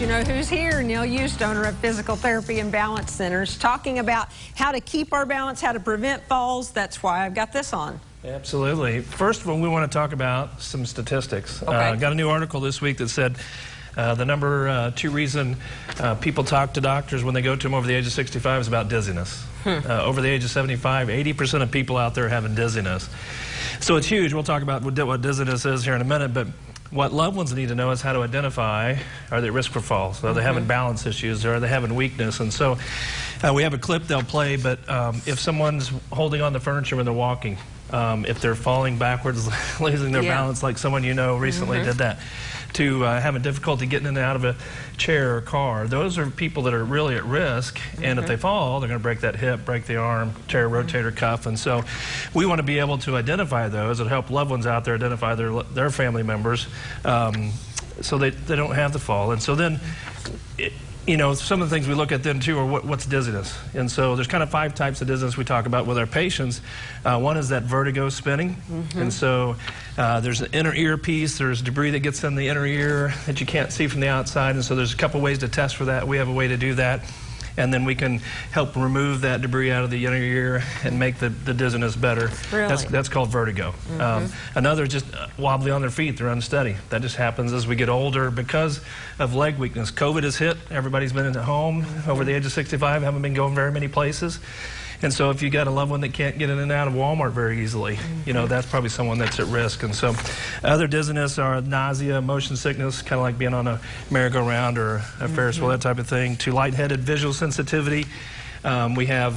you know who's here? Neil Used, owner of Physical Therapy and Balance Centers, talking about how to keep our balance, how to prevent falls. That's why I've got this on. Absolutely. First of all, we want to talk about some statistics. Okay. Got a new article this week that said the number 2 reason people talk to doctors when they go to them over the age of 65 is about dizziness. Over the age of 75, 80% of people out there having dizziness. So it's huge. We'll talk about what dizziness is here in a minute, but what loved ones need to know is how to identify, are they at risk for falls? Are they having balance issues? Or are they having weakness? And so we have a clip they'll play, but if someone's holding on to furniture when they're walking, if they're falling backwards, losing their balance, like someone you know recently did that, to having difficulty getting in and out of a chair or car, those are people that are really at risk, and if they fall, they're going to break that hip, break the arm, tear a rotator cuff, and so we want to be able to identify those and help loved ones out there identify their family members so they don't have to fall. And so then, you know, some of the things we look at then too are what's dizziness. And so there's kind of 5 types of dizziness we talk about with our patients. One is that vertigo spinning. And so there's an inner ear piece, there's debris that gets in the inner ear that you can't see from the outside. And so there's a couple ways to test for that. We have a way to do that. And then we can help remove that debris out of the inner ear and make the dizziness better. Really? That's called vertigo. Another, just wobbly on their feet, they're unsteady. That just happens as we get older because of leg weakness. COVID has hit, everybody's been at home over the age of 65, haven't been going very many places. And so if you got a loved one that can't get in and out of Walmart very easily, you know, that's probably someone that's at risk. And so other dizziness are nausea, motion sickness, kind of like being on a merry-go-round or a Ferris wheel, that type of thing, to lightheaded visual sensitivity. We have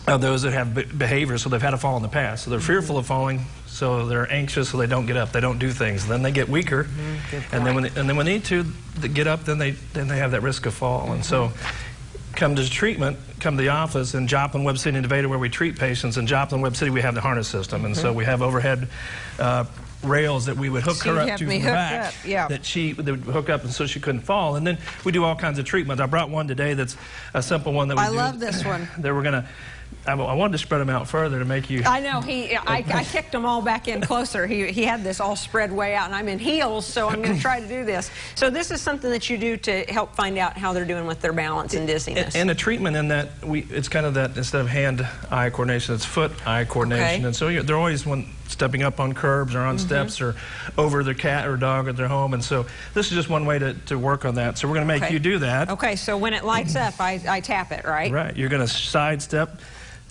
those that have behavior, so they've had a fall in the past. So they're fearful of falling, so they're anxious, so they don't get up, they don't do things. Then they get weaker, and then when they need to get up, then they have that risk of fall. And so come to treatment, come to the office in Joplin, Webb City, and Nevada, where we treat patients. In Joplin, Webb City, we have the harness system, and so we have overhead rails that we would hook her up to from the back, that would hook up, and so she couldn't fall. And then we do all kinds of treatments. I brought one today that's a simple one that we do. I love this one. That we're gonna. I wanted to spread them out further to make you... I know. I kicked them all back in closer. He had this all spread way out, and I'm in heels, so I'm going to try to do this. So this is something that you do to help find out how they're doing with their balance and dizziness. And a treatment in that, it's kind of that, instead of hand-eye coordination, it's foot-eye coordination. And so they're always stepping up on curbs or on steps or over their cat or dog at their home. And so this is just one way to work on that. So we're going to make you do that. Okay, so when it lights up, I tap it, right? Right. You're going to sidestep.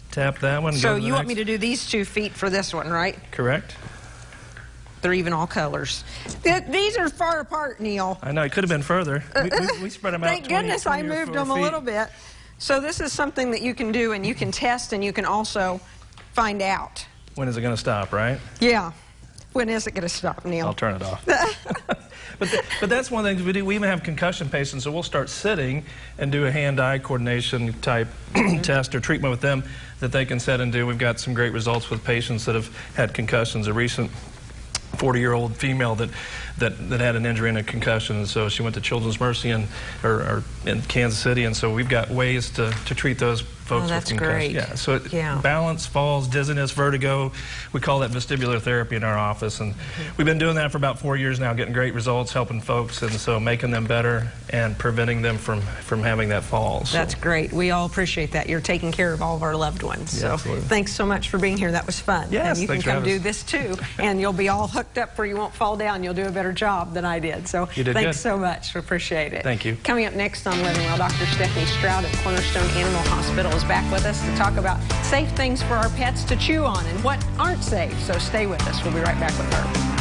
Tap that one. So you want me to do these 2 feet for this one, right? Correct. They're even all colors. These are far apart, Neil. I know, it could have been further. We spread them out. Thank goodness I moved them a little bit. So this is something that you can do, and you can test, and you can also find out. When is it going to stop, right? Yeah. When is it going to stop, Neil? I'll turn it off. But that's one of the things we do. We even have concussion patients, so we'll start sitting and do a hand-eye coordination type test or treatment with them that they can sit and do. We've got some great results with patients that have had concussions. A recent 40-year-old female that had an injury and a concussion, and so she went to Children's Mercy in Kansas City, and so we've got ways to treat those folks with concussion. Great. Yeah, so balance, falls, dizziness, vertigo, we call that vestibular therapy in our office, and we've been doing that for about 4 years now, getting great results, helping folks, and so making them better and preventing them from having that fall. So. That's great. We all appreciate that. You're taking care of all of our loved ones. Yeah, so absolutely. Thanks so much for being here. That was fun. Yes, and you can come do this too, and you'll be all hooked up where you won't fall down. You'll do a better job than I did. So thanks so much. We appreciate it. Thank you. Coming up next on Living Well, Dr. Stephanie Stroud of Cornerstone Animal Hospital is back with us to talk about safe things for our pets to chew on and what aren't safe. So stay with us. We'll be right back with her.